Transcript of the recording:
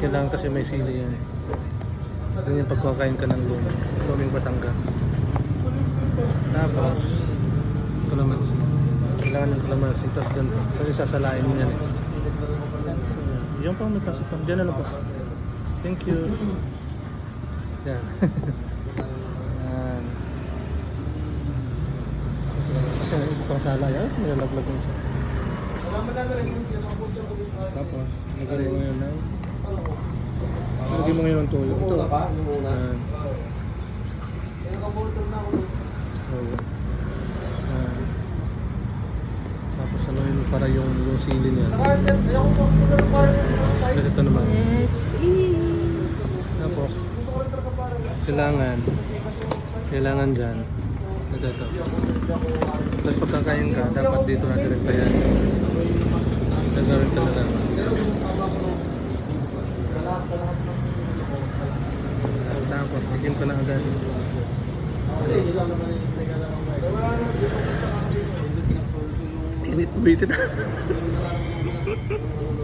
Kailangan kasi may sili yan. Ganyan pagkakain ka ng luming Batangas. Tapos, kalamansi. Kailangan ng kalamansi. Tapos ganito. Kasi sasalain mo yan eh. Yung pa may pasok pa. Diyan na lang po. Thank you. Yan. Yan. Kasi pang sala yan. Nilalaglag mo siya. Tapos, nagkaroon mo ngayon ng lagyan mo ngayon ng tuyo. Ito. Yan. Tapos ano yun para yung sili niya. Kasi ito naman. Let's eat. Tapos kailangan dyan. Ito. Tapos pagkakain ka, dapat dito na direkta yan. Nagawin ka na lang. Tapos bigyan ko na agad. Init-init na.